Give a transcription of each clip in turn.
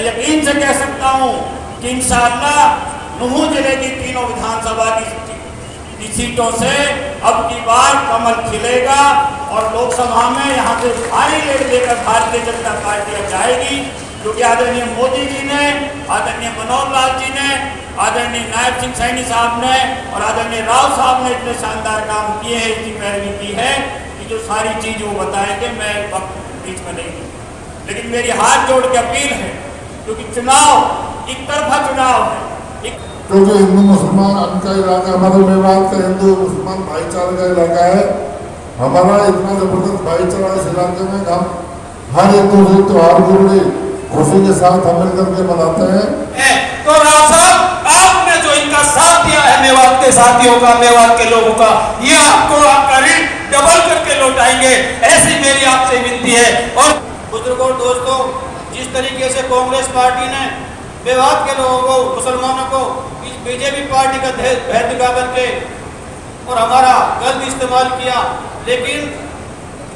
मैं यकीन से कह सकता हूँ कि इंशाअल्लाह नुहू जिले की तीनों विधानसभा की सीटों से अब की बार कमल खिलेगा और लोकसभा में यहाँ से भारी लीड लेकर भारतीय जनता पार्टी जाएगी, क्योंकि आदरणीय मोदी जी ने, आदरणीय मनोहर लाल जी ने, आदरणीय नायब सिंह सैनी साहब ने और आदरणीय राव साहब ने इतने शानदार काम किए हैं, इसकी पैरवी की है कि जो सारी चीज़ वो बताएंगे, मैं वक्त बीच में नहीं दूँ। लेकिन मेरी हाथ जोड़ के अपील है, क्योंकि चुनाव एक तरफा चुनाव है, क्योंकि हिंदू मुसलमान उनका इलाका, हमारे मेवात का हिंदू मुसलमान भाईचारे का इलाका है। हमारा इतना जबरदस्त भाईचारा इस इलाके में हम हर एक दूसरे त्योहार को बड़ी खुशी के साथ हम मिल करके मनाते हैं। तो राव साहब, आपने जो इनका साथ दिया है मेवात के साथियों का, मेवात के लोगों का, ये आपको आपका ऋण डबल करके लौटाएंगे, ऐसी मेरी आपसे विनती है। और बुजुर्गों, दोस्तों, जिस तरीके से कांग्रेस पार्टी ने मेवात के लोगों को, मुसलमानों को बीजेपी पार्टी का भय दिखा करके और हमारा गलत इस्तेमाल किया, लेकिन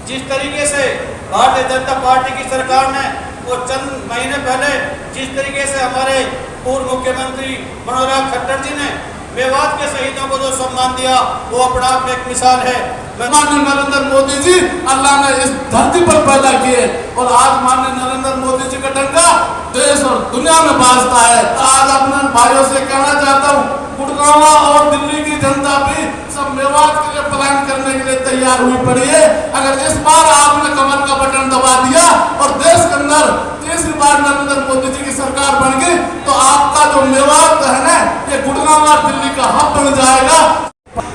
जिस तरीके से भारतीय जनता पार्टी की सरकार ने और चंद महीने पहले जिस तरीके से हमारे पूर्व मुख्यमंत्री मनोहर लाल खट्टर जी ने मेवात के शहीदों को जो सम्मान दिया, वो अपना आप में एक मिसाल है। माननीय नरेंद्र मोदी जी अल्लाह ने इस धरती पर पैदा किए और आज माननीय नरेंद्र मोदी जी का डंका देश और दुनिया में बाजता है। आज अपने भाइयों से कहना चाहता हूँ, गुड़गांव और दिल्ली की जनता भी सब मेवात के लिए प्लान करने के लिए तैयार हुई पड़ी है। अगर इस बार आपने कमल का बटन दबा दिया और देश के अंदर तीसरी बार नरेंद्र मोदी जी की सरकार बन गई, तो आपका जो मेवात है ना, ये गुड़गांव और दिल्ली का हब बन जाएगा।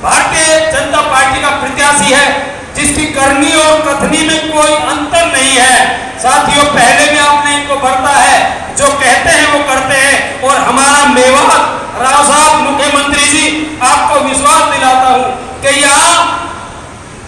भारतीय जनता पार्टी का प्रत्याशी है जिसकी करनी और कथनी में कोई अंतर नहीं है। साथियों, पहले भी आपने इनको भरता है, जो कहते हैं वो करते हैं। और हमारा मेवात, राव साहब, मुख्यमंत्री जी, आपको विश्वास दिलाता हूं कि यहाँ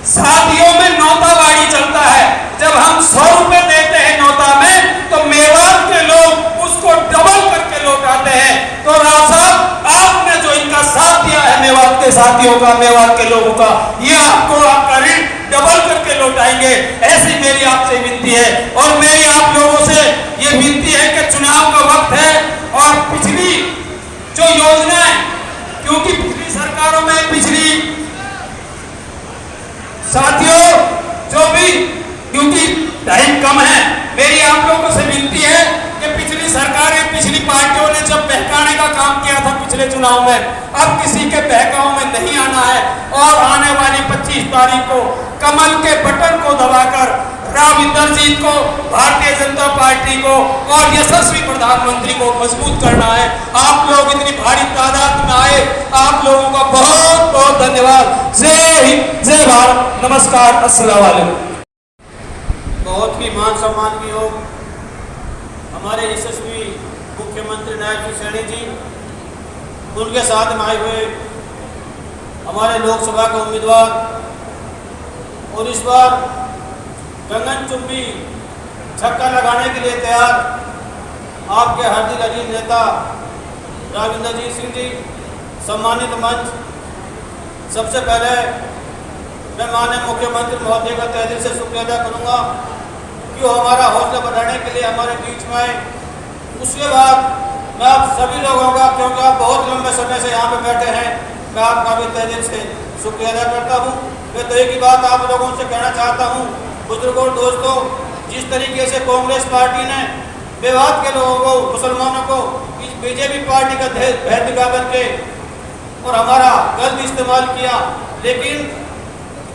शादियों में नौताबाड़ी चलता है। जब हम 100 रुपए देते हैं नौता में, तो मेवात के लोग उसको डबल करके लौटाते हैं। तो राव साहब, आपने जो इनका साथ दिया है मेवात के साथियों का, मेवात के लोगों का, ये आपको आपका ऋण डबल करके लौटाएंगे, ऐसी मेरी आपसे विनती है। और मेरी आप लोगों से ये विनती है कि चुनाव का वक्त है और पिछली जो योजनाएं, क्योंकि पिछली सरकारों में, पिछली साथियों जो भी, क्योंकि टाइम कम है, मेरी आप लोगों से विनती है कि पिछली सरकारें, पिछली पार्टियों ने जब बहकाने का काम किया था पिछले चुनाव में, अब किसी के बहकाव में नहीं आना है। और आने वाली 25 तारीख को कमल के बटन को दबाकर राव इंद्रजीत को, भारतीय जनता पार्टी को और यशस्वी प्रधानमंत्री को मजबूत करना है। आप लोग इतनी भारी तादाद में आए, आप लोगों का बहुत बहुत धन्यवाद। जय हिंद, जय भारत, नमस्कार, अस्सलाम वालेकुम। बहुत ही मान सम्मान की हो हमारे यशस्वी मुख्यमंत्री नायब सिंह सैनी जी, उनके साथ में आए हुए हमारे लोकसभा के उम्मीदवार और इस बार गगन चुंबी छक्का लगाने के लिए तैयार आपके हर दिल अजीज नेता राव इंद्रजीत सिंह जी, सम्मानित मंच, सबसे पहले मैं माननीय मुख्यमंत्री महोदय का तहे दिल से शुक्रिया अदा करूँगा कि वो हमारा हौसला बढ़ाने के लिए हमारे बीच में आए। उसके बाद मैं आप सभी लोगों का, क्योंकि आप बहुत लंबे समय से यहाँ पे बैठे हैं, मैं आपका भी तहे दिल से शुक्रिया अदा करता हूँ। मैं तो एक ही बात आप लोगों से कहना चाहता हूँ, बुजुर्गों, दोस्तों, जिस तरीके से कांग्रेस पार्टी ने मेवात के लोगों को, मुसलमानों को बीजेपी पार्टी का भय दिखा करके और हमारा गलत इस्तेमाल किया, लेकिन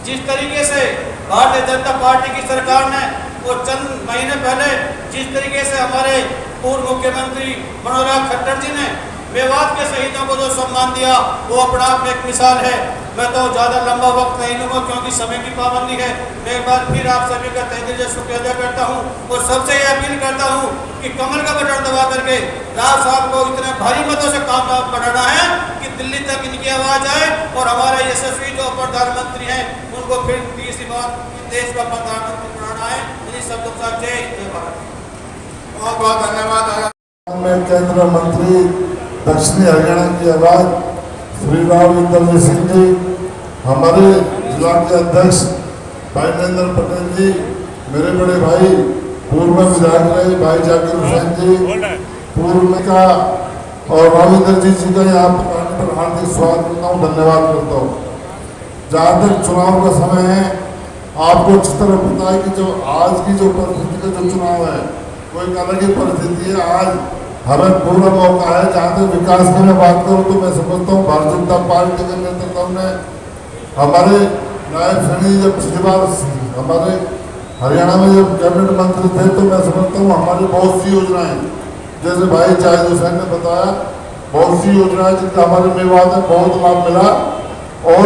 जिस तरीके से भारतीय जनता पार्टी की सरकार ने और चंद महीने पहले जिस तरीके से हमारे पूर्व मुख्यमंत्री मनोहर लाल खट्टर जी ने मेवात के शहीदों को जो सम्मान दिया, वो अपना आप में एक मिसाल है। मैं तो ज़्यादा लंबा वक्त नहीं लूँगा क्योंकि समय की पाबंदी है। मैं एक बार फिर आप सभी का तहे दिल से शुक्रिया अदा करता हूँ और सबसे ये अपील करता हूँ कि कमल का बटन दबा करके राव साहब को इतने भारी मतों से काम बढ़ाना है कि दिल्ली तक इनकी आवाज़ आए और हमारे यशस्वी जो प्रधानमंत्री हैं उनको फिर तीसरी बार देश का प्रधानमंत्री बनाना है। इन्हीं शब्दों के साथ जय हिंद, जय भारत। बहुत बहुत धन्यवाद। केंद्रीय मंत्री दक्षिणी हरियाणा की आवाज श्री राव इंद्रजीत सिंह जी, हमारे जिला के अध्यक्ष भाई नरेंद्र पटेल जी, मेरे बड़े भाई पूर्व में विधायक रहे भाई जाकिर हुसैन जी, पूर्व में का और रविंद्र जी का यहाँ पर हार्दिक स्वागत करता हूँ, धन्यवाद करता हूँ। जहाँ तक चुनाव का समय है, आपको अच्छी तरह पता है कि जो आज की जो परिस्थिति का जो चुनाव है वो एक अलग ही परिस्थिति है। आज हमें पूरा मौका है। जहाँ तक विकास की मैं बात करूँ तो मैं समझता हूँ भारतीय जनता पार्टी के नेतृत्व में हमारे नायब सैनी जब पिछली बार हमारे हरियाणा में जब कैबिनेट मंत्री थे तो मैं समझता हूँ हमारी बहुत सी योजनाएं, जैसे भाई जाहिद हुसैन ने बताया, बहुत सी योजनाएं जिनका हमारे मेवात में बहुत लाभ मिला। और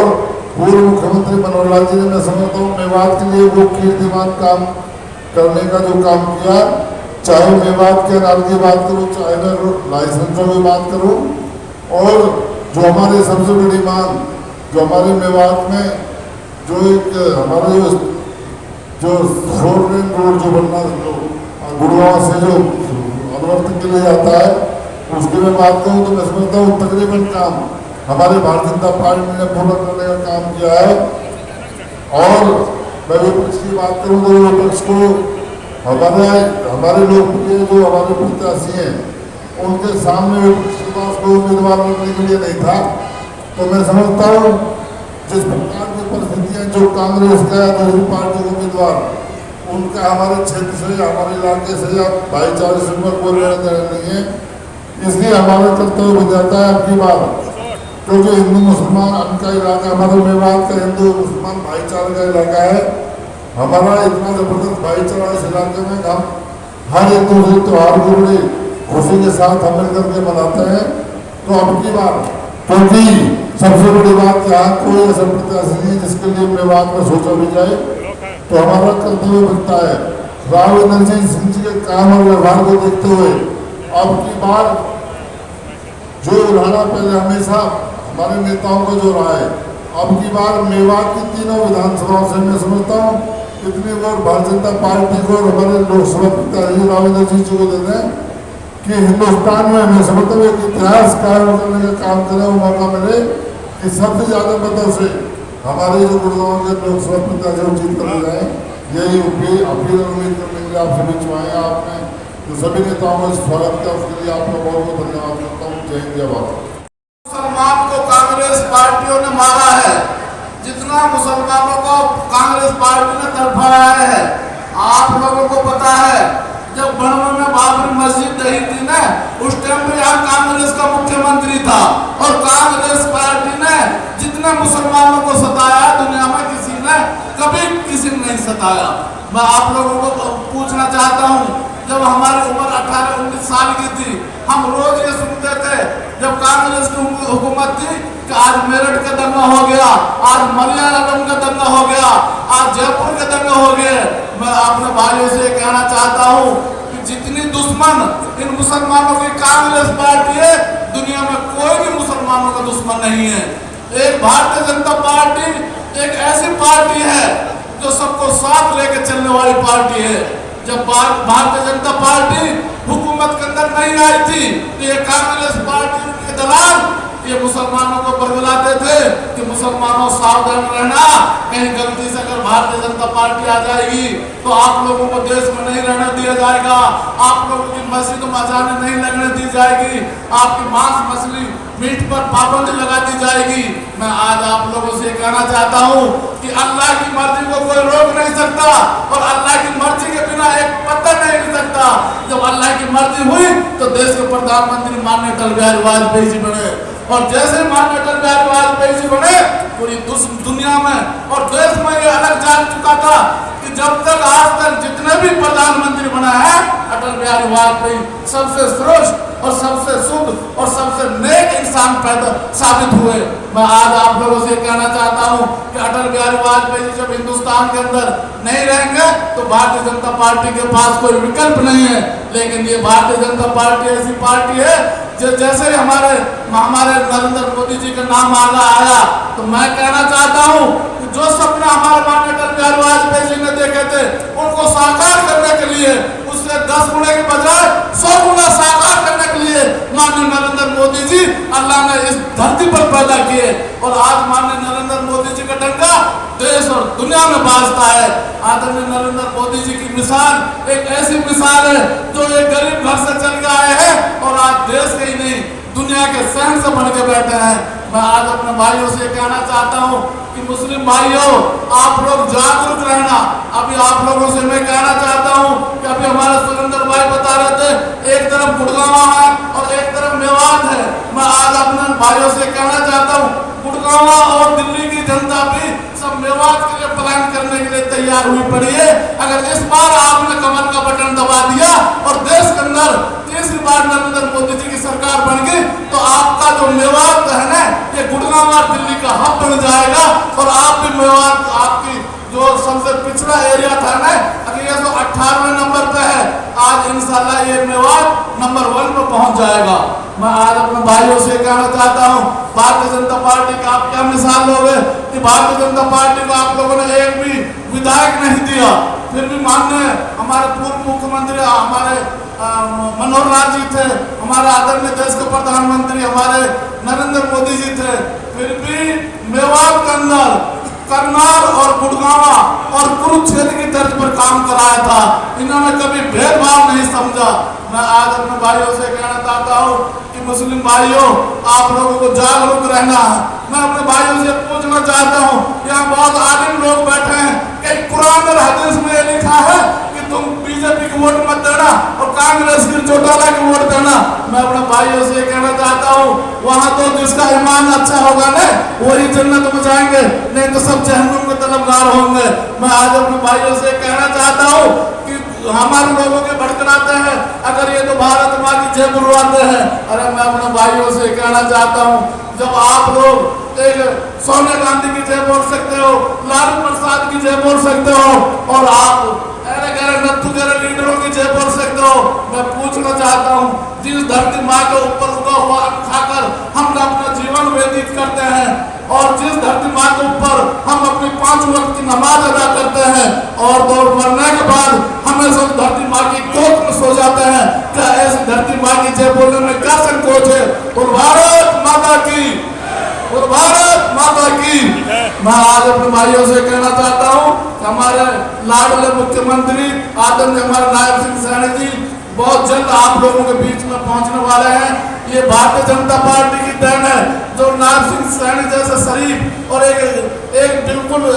पूर्व मुख्यमंत्री मनोहर लाल जी ने मैं समझता हूँ मेवात के लिए वो कीर्तिमान काम करने का जो काम किया, चाहे मेवात के अनाज की बात करूँ, चाहे मैं लाइसेंसों की बात करूँ, और जो हमारे सबसे बड़ी मांग जो हमारे मेवात में जो एक हमारे जो 4 लेन रोड जो बनना जो गुड़गांव से जो अनुवर्तन के लिए जाता है, उसकी मैं बात करूँ तो मैं समझता हूँ तकरीबन काम हमारे भारतीय जनता पार्टी ने पूरा करने का काम किया है। और मैं विपक्ष की बात करूँ तो विपक्ष को हमारे लोकप्रिय जो हमारे प्रत्याशी हैं उनके सामने विपक्ष के पास कोई उम्मीदवार लड़ने के लिए नहीं था। तो मैं समझता हूँ जिस प्रकार की परिस्थितियाँ जो कांग्रेस का या दूसरी पार्टी के उम्मीदवार उनका हमारे क्षेत्र से हमारे इलाके से या भाईचारे से कोई लेना देना नहीं है, इसलिए हमारा कर्तव्य बन जाता है आपकी बात, क्योंकि हिंदू मुसलमान का इलाका हमारा मेवात का हिंदू मुसलमान भाईचारे का इलाका है। हमारा इतना जबरदस्त भाईचारा इस इलाके में हम हर एक दूसरे त्यौहार को बड़ी खुशी के साथ हम मिल करके मनाते हैं। तो अब की बार क्योंकि सबसे बड़ी बात यहाँ कोई ऐसा प्रत्याशी नहीं जिसके लिए मेवात में सोचा भी जाए, तो हमारा कर्तव्य बनता है राव इंद्रजीत सिंह जी के काम और व्यवहार को देखते हुए अब की बार जो उदाहरण पहले हमेशा हमारे नेताओं का जो रहा है, अब की बार मेवात की तीनों विधानसभाओं से मैं समझता हूँ इतनी वोट भारतीय जनता पार्टी को और हमारे लोकसभा प्रत्याशी राव इंद्रजीत जी को दे दें कि हिंदुस्तान में मैं समझता हूँ एक इतिहास कायम करने का काम करें, वो मौका मिले कि सबसे ज़्यादा मतों से हमारे जो गुड़गांव के लोकसभा प्रत्याशी जीत कर जाए। यही अपील और उम्मीद करने के लिए आप सभी चुनाएँ आपने जो सभी नेताओं का स्वागत किया उसके लिए आपका बहुत बहुत धन्यवाद करता हूँ। जय हिंद, जय भारत। मुसलमान को कांग्रेस पार्टियों ने मारा है, जितना मुसलमानों को कांग्रेस पार्टी ने तरफाया है। आप लोगों को पता है जब बनवा में बाबरी मस्जिद नहीं थी ना, उस टाइम पे यहाँ कांग्रेस का मुख्यमंत्री था और कांग्रेस पार्टी ने जितने मुसलमानों को सताया दुनिया में किसी ने कभी किसी ने नहीं सताया। मैं आप लोगों को पूछना चाहता हूँ, जब हमारी उम्र 18-19 साल की थी, हम रोज ये सुनते थे जब कांग्रेस की हुकूमत थी कि आज मेरठ का दंगा हो गया, आज मलयालम का दंगा हो गया, आज जयपुर का दंगा हो गया। मैं अपने भाइयों से कहना चाहता हूँ कि जितनी दुश्मन इन मुसलमानों की कांग्रेस पार्टी है, दुनिया में कोई भी मुसलमानों का दुश्मन नहीं है। एक भारतीय जनता पार्टी एक ऐसी पार्टी है जो सबको साथ लेकर चलने वाली पार्टी है। जब भारतीय जनता पार्टी हुकूमत के अंदर नहीं आई थी तो ये कांग्रेस पार्टी के दलाल ये मुसलमानों को बरगलाते थे कि मुसलमानों सावधान रहना, कहीं गलती से अगर भारतीय जनता पार्टी आ जाएगी तो आप लोगों को देश में नहीं रहने दिया जाएगा, आप लोगों की मस्जिद मजाने नहीं लगने दी जाएगी, आपकी मांस मछली मीट पर पाबंदी लगा दी जाएगी। मैं आज आप लोगों से कहना चाहता हूँ कि अल्लाह की मर्जी को कोई रोक नहीं सकता और अल्लाह की मर्जी के बिना एक पत्थर नहीं हिल सकता। जब अल्लाह की मर्जी हुई तो देश के प्रधानमंत्री माननीय अटल बिहारी वाजपेयी जी बने और जैसे माननीय अटल बिहारी वाजपेयी जी बने पूरी दुनिया में और देश में ये अलग जान चुका था कि जब तक आज तक जितने भी प्रधानमंत्री बना है अटल बिहारी वाजपेयी सबसे श्रेष्ठ और सबसे शुद्ध और सबसे नेक इंसान पैदा साबित हुए। मैं आज आप लोगों से कहना चाहता हूं कि अटल बिहारी वाजपेयी जी जब हिंदुस्तान के अंदर नहीं रहेंगे तो भारतीय जनता पार्टी के पास कोई विकल्प नहीं है। लेकिन ये भारतीय जनता पार्टी ऐसी पार्टी है जैसे हमारे नरेंद्र मोदी जी का नाम आया तो मैं कहना चाहता हूँ कि जो सपना हमारे माननीय अटल बिहारी वाजपेयी जी ने देखे थे उनको साकार करने के लिए उससे 10 गुने के बजाय 100 गुना साकार करने के लिए माननीय नरेंद्र मोदी जी अल्लाह ने इस धरती पर पैदा किए और आज माननीय नरेंद्र मोदी जी का डंका देश और दुनिया में बाजता है। आदरणीय नरेंद्र मोदी जी की मिसाल एक ऐसी मिसाल है जो एक गरीब घर से चल के आए हैं और आज देश के ही नहीं दुनिया के शहंशाह बन के बैठे हैं। मैं आज अपने भाइयों से कहना चाहता हूँ कि मुस्लिम भाइयों, आप लोग जागरूक रहना। अभी आप लोगों से मैं कहना चाहता हूँ कि अभी हमारे सुरेंद्र भाई बता रहे थे एक तरफ गुड़गांव है और एक तरफ मेवात है। मैं आज अपने भाइयों से कहना चाहता हूँ गुड़गांव और दिल्ली की जनता भी सब मेवात के लिए प्लान करने के लिए तैयार हुई पड़ी है। अगर इस बार आपने कमल का बटन दबा दिया और देश के अंदर तीसरी बार नरेंद्र मोदी जी की सरकार बन गई तो आपका जो मेवात है ना ये गुड़गांव और दिल्ली का हब बन जाएगा और आप भी मेवात आपकी जो सबसे पिछड़ा एरिया था ना अगर ये तो 18वें नंबर पे है, आज इंशाल्लाह ये मेवात नंबर 1 पे पहुंच जाएगा। मैं आज अपने भाइयों से कहना चाहता हूँ भारतीय जनता पार्टी का आप क्या मिसाल लोगे कि भारतीय जनता पार्टी को आप लोगों ने एक भी विधायक नहीं दिया, फिर भी माननीय हमारे पूर्व मुख्यमंत्री हमारे मनोहर लाल जी थे, हमारे आदरणीय देश के प्रधानमंत्री हमारे नरेंद्र मोदी जी थे, फिर भी मेवात के अंदर करनाल और गुड़गांव और कुरुक्षेत्र की तर्ज पर काम कराया था। इन्होंने कभी भेदभाव नहीं समझा। मैं आज अपने भाइयों से कहना चाहता हूँ कि मुस्लिम भाइयों, आप लोगों को जागरूक रहना है। मैं अपने भाइयों से पूछना चाहता हूँ, यहाँ बहुत आलिम लोग बैठे हैं कि कुरान और हदीस में लिखा है कि तुम बीजेपी को वोट मत देना और कांग्रेस की चौटाला की वोट देना। मैं अपने भाइयों से कहना चाहता हूँ वहां तो जिसका ईमान अच्छा होगा ना वही जन्नत में जाएंगे, नहीं तो सब जहन्नुम के तलबगार होंगे। मैं आज अपने भाइयों से कहना चाहता हूँ कि हमारे लोगों के भड़कनाते हैं, अगर ये तो भारत माँ की जय बुलवाते हैं। अरे मैं अपने भाइयों से कहना चाहता हूँ जब आप लोग एक सोनिया गांधी की जय बोल सकते हो, लालू प्रसाद की जय बोल सकते हो और आप नत्थु गहरे लीडरों की जय बोल सकते हो, मैं पूछना चाहता हूँ जिस धरती माँ के ऊपर उगा हुआ अन्न खाकर हम अपना जीवन व्यतीत करते हैं और जिस धरती माँ के ऊपर हम अपनी 5 वक्त की नमाज अदा करते हैं और दौड़ मरने के बाद हमें सब धरती माँ की कोख में सो जाते हैं, क्या ऐसी धरती माँ की जय बोलने में क्या संकोच है? और भारत माता की, और भारत माता की। मैं आज अपने भाइयों से कहना चाहता हूँ हमारे लाडले मुख्यमंत्री आदरणीय हमारे नायब सिंह सैनी जी बहुत जल्द आप लोगों के बीच में पहुंचने वाले हैं। ये भारतीय जनता पार्टी की देन है जो नायब सिंह सैनी जैसे शरीफ और एक बिल्कुल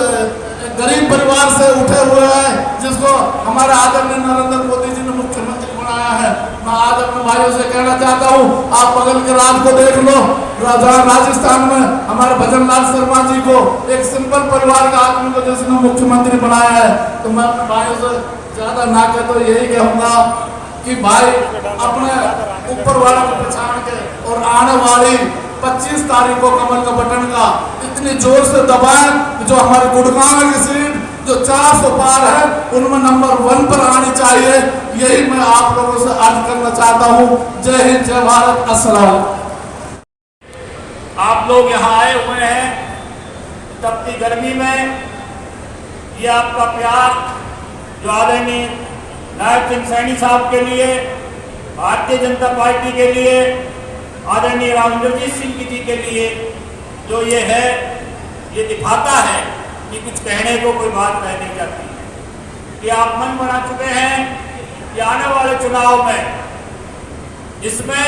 गरीब परिवार से उठे हुए हैं जिसको हमारे आदरणीय नरेंद्र मोदी जी ने मुख्यमंत्री बनाया है। मैं आज अपने भाइयों से कहना चाहता हूँ आप बगल के राज्य को देख लो, राजस्थान में हमारे भजन लाल शर्मा जी को एक सिंपल परिवार का आदमी को जिसने मुख्यमंत्री बनाया है। तो मैं अपने भाइयों से ज्यादा ना कह तो यही कहूँगा कि भाई अपने ऊपर वाले को पहचान के और आने वाली 25 तारीख को कमल का बटन का इतनी जोर से दबाएं जो हमारे गुड़गांव की सीट जो 400 पार है उनमें नंबर 1 पर आनी चाहिए। यही मैं आप लोगों से अर्ज करना चाहता हूँ। जय हिंद, जय भारत, अस्सलाम। आप लोग यहाँ आए हुए हैं तपती गर्मी में, ये आपका प्यार जो आदरणीय नायब सिंह सैनी साहब के लिए, भारतीय जनता पार्टी के लिए, आदरणीय रामजगजीत सिंह जी के लिए जो ये है, ये दिखाता है कि कुछ कहने को कोई बात रह नहीं जाती। कि आप मन बना चुके हैं कि आने वाले चुनाव में जिसमें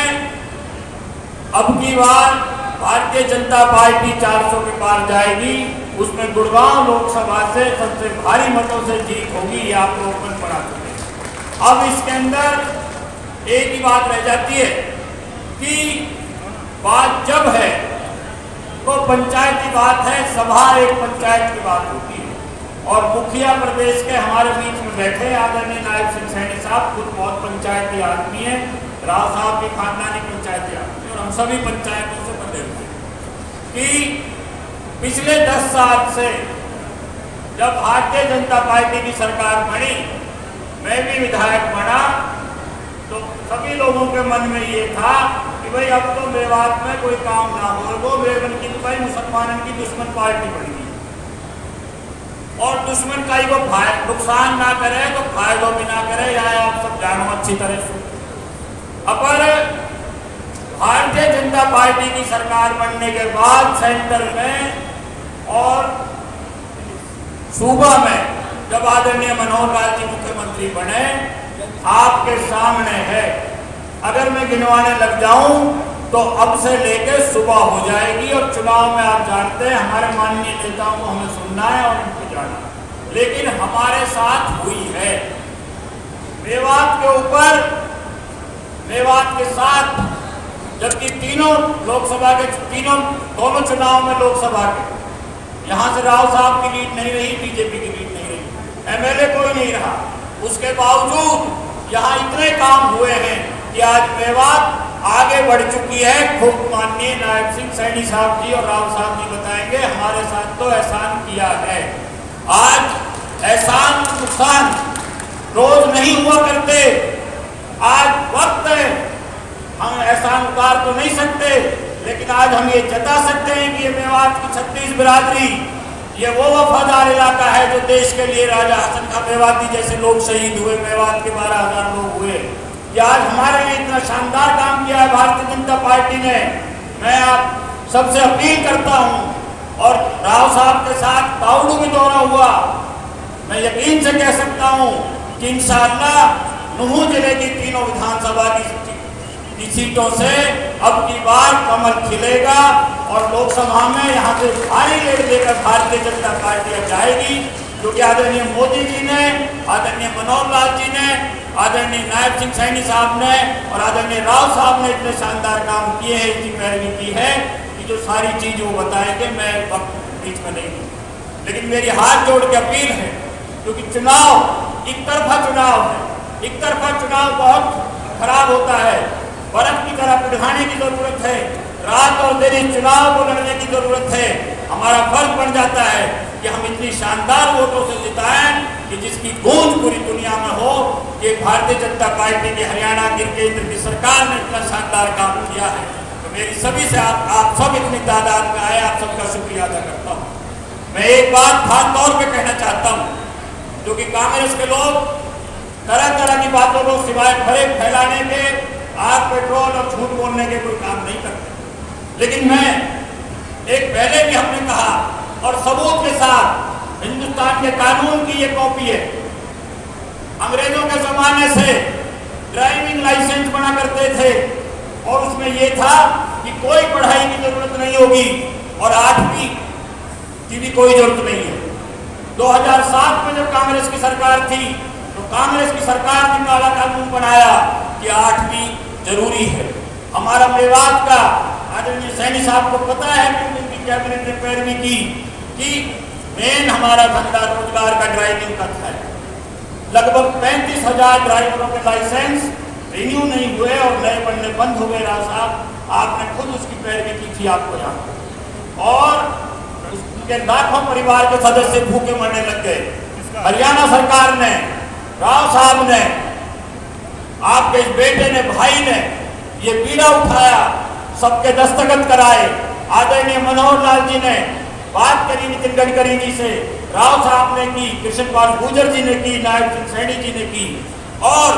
अब की बार भारतीय जनता पार्टी 400 के पार जाएगी, उसमें गुड़गांव लोकसभा से सबसे भारी मतों से जीत होगी, ये आप लोग मन बना चुके हैं। अब इसके अंदर एक ही बात रह जाती है कि बात जब है तो पंचायत की बात है, सभा एक पंचायत की बात होती है और मुखिया प्रदेश के हमारे बीच में बैठे आदरणीय नायब सिंह सैनी साहब खुद बहुत पंचायती आदमी है, राव साहब की खानदानी पंचायती आदमी और हम सभी पंचायतों से बंधे हुए कि पिछले 10 साल से जब भारतीय जनता पार्टी की सरकार बनी, मैं भी विधायक बना, तो सभी लोगों के मन में ये था कि भाई अब तो मेवात में कोई काम ना हो, वो मेवन की भाई मुसलमानों की दुश्मन पार्टी बन गई और दुश्मन का ही वो नुकसान ना करे तो फायदों भी ना करे, या आप सब जानो अच्छी तरह से। अपर भारतीय जनता पार्टी की सरकार बनने के बाद सेंटर में और सूबा में जब आदरणीय मनोहर लाल जी मुख्यमंत्री बने, आपके सामने है। अगर मैं गिनवाने लग जाऊं तो अब से लेकर सुबह हो जाएगी। और चुनाव में आप जानते हैं हमारे माननीय नेताओं को हमें सुनना है और उनको जाना, लेकिन हमारे साथ हुई है। मेवात के ऊपर, मेवात के साथ, जबकि तीनों लोकसभा के दोनों चुनाव में लोकसभा के यहाँ से राव साहब की लीड नहीं रही, बीजेपी की लीड नहीं रही, एमएलए कोई नहीं रहा, उसके बावजूद यहाँ इतने काम हुए हैं कि आज मेवात आगे बढ़ चुकी है। खुद माननीय नायब सिंह सैनी साहब जी और राव साहब जी बताएंगे, हमारे साथ तो एहसान किया है। आज एहसान नुकसान रोज नहीं हुआ करते, आज वक्त है, हम एहसान उतार तो नहीं सकते, लेकिन आज हम ये जता सकते हैं कि ये मेवात की 36 बिरादरी, ये वो वफादार इलाका है जो देश के लिए राजा हसन खां मेवाती जैसे लोग शहीद हुए, मेवात के 12,000 लोग हुए। ये आज हमारे लिए इतना शानदार काम किया है भारतीय जनता पार्टी ने। मैं आप सबसे अपील करता हूं, और राव साहब के साथ ताउडू भी दौरा हुआ, मैं यकीन से कह सकता हूं कि इंशाअल्लाह नुहू जिले की तीनों विधानसभा की सीटों से अब की बार कमल खिलेगा और लोकसभा में यहाँ से भारी लीड लेकर भारतीय जनता पार्टी अब जाएगी, क्योंकि आदरणीय मोदी जी ने, आदरणीय मनोहर लाल जी ने, आदरणीय नायब सिंह सैनी साहब ने और आदरणीय राव साहब ने इतने शानदार काम किए हैं, इसकी पैरवी की है कि जो सारी चीज वो बताएंगे, मैं वक्त बीच में नहीं दूँ। लेकिन मेरी हाथ जोड़ के अपील है, क्योंकि चुनाव एक तरफा चुनाव है, एक तरफा चुनाव बहुत खराब होता है, बर्फ की तरह पिघलाने की जरूरत है, रात और दिन इस चुनाव को लड़ने की जरूरत है। हमारा फर्ज बन जाता है कि हम इतनी शानदार वोटों से जिताएं कि जिसकी गूंज पूरी दुनिया में हो कि भारतीय जनता पार्टी की हरियाणा की केंद्र की सरकार ने इतना शानदार काम किया है। तो मेरी सभी से आप सब इतनी तादाद में आए, आप सबका शुक्रिया अदा करता हूँ। मैं एक बात खास तौर पे कहना चाहता हूँ, क्योंकि कांग्रेस के लोग तरह तरह की बातों को सिवाय फरेब फैलाने के, आग पेट्रोल और झूठ बोलने के कोई काम नहीं करते। लेकिन मैं एक पहले भी हमने कहा और सबूत के साथ, हिंदुस्तान के कानून की ये कॉपी है। अंग्रेजों के जमाने से ड्राइविंग लाइसेंस बना करते थे और उसमें ये था कि कोई पढ़ाई की जरूरत नहीं होगी और 8वीं की भी कोई जरूरत नहीं है। 2007 में जब कांग्रेस की सरकार थी तो कांग्रेस की सरकार ने काला कानून बनाया कि 8वीं जरूरी है। हमारा मेवात का आदरणीय सैनी साहब को पता है कि उनकी कैबिनेट ने पैरवी की कि मेन हमारा धंधा रोजगार का ड्राइविंग का था। लगभग 35,000 ड्राइवरों के लाइसेंस रिन्यू नहीं हुए और नए बनने बंद हो गए। राव साहब, आपने खुद उसकी पैरवी की थी, आपको याद, और उसके लाखों परिवार के सदस्य भूखे मरने लग गए। हरियाणा सरकार ने, राव साहब ने, आपके इस बेटे ने, भाई ने ये बीड़ा उठाया, सबके दस्तखत कराए। आदरणीय मनोहर लाल जी ने बात करी नितिन गडकरी जी से, राव साहब ने की, कृष्ण पाल गुर्जर जी ने की, नायब सिंह सैनी जी ने की। और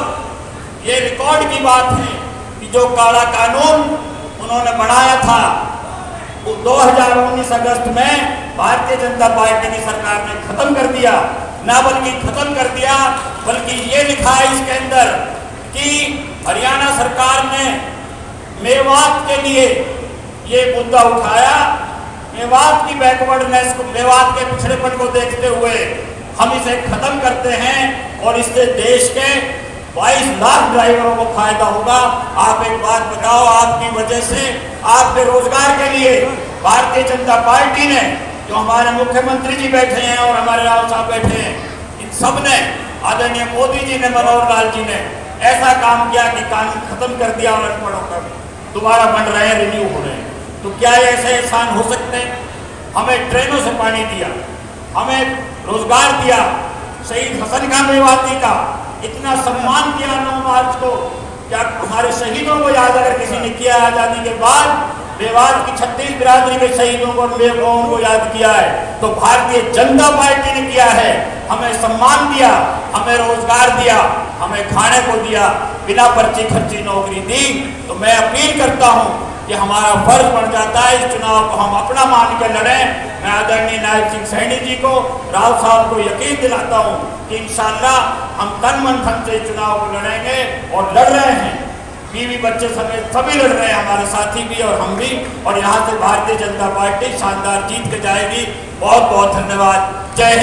ये रिकॉर्ड की बात है कि जो काला कानून उन्होंने बनाया था वो 2019 अगस्त में भारतीय जनता पार्टी की सरकार ने खत्म कर दिया। ना बल्कि खत्म कर दिया, बल्कि ये लिखा है इसके अंदर कि हरियाणा सरकार ने मेवात के लिए ये मुद्दा उठाया। मेवात की बैकवर्डनेस को, मेवात के पिछड़ेपन को देखते हुए हम इसे खत्म करते हैं और इससे देश के 22 लाख ड्राइवरों को फायदा होगा। आप एक बात बताओ, आपकी वजह से, आपके रोजगार के लिए भारतीय जनता पार्टी ने, जो हमारे मुख्यमंत्री जी बैठे हैं और हमारे राव साहब बैठे हैं, इन सब ने, आदरणीय मोदी जी ने, मनोहर लाल जी ने ऐसा काम किया कि कानून खत्म कर दिया और अनपढ़ों का दोबारा बन रहे हैं, रिन्यू हो रहे हैं। तो क्या ऐसे एहसान हो सकते हैं? हमें ट्रेनों से पानी दिया, हमें रोजगार दिया, शहीद हसन खां मेवाती का इतना सम्मान किया 9 मार्च को। क्या हमारे शहीदों को याद अगर किसी ने किया आजादी के बाद, मेवात की 36 बिरादरी के शहीदों को, मेवाओं को याद किया है, तो भारतीय जनता पार्टी ने किया है। हमें सम्मान दिया, हमें रोजगार दिया, हमें खाने को दिया, बिना पर्ची खर्ची नौकरी दी। तो मैं अपील करता हूं ये हमारा फर्ज बन जाता है इस चुनाव को हम अपना मान के लड़ें। मैं आदरणीय नायब सिंह सैनी जी को, राव साहब को यकीन दिलाता हूँ कि इंशाअल्लाह हम तन मन धन से चुनाव को लड़ेंगे और लड़ रहे हैं। बीवी बच्चे समेत सभी लड़ रहे हैं, हमारे साथी भी और हम भी। और यहाँ से भारतीय जनता पार्टी शानदार जीत के जाएगी। बहुत बहुत धन्यवाद। जय हिंद।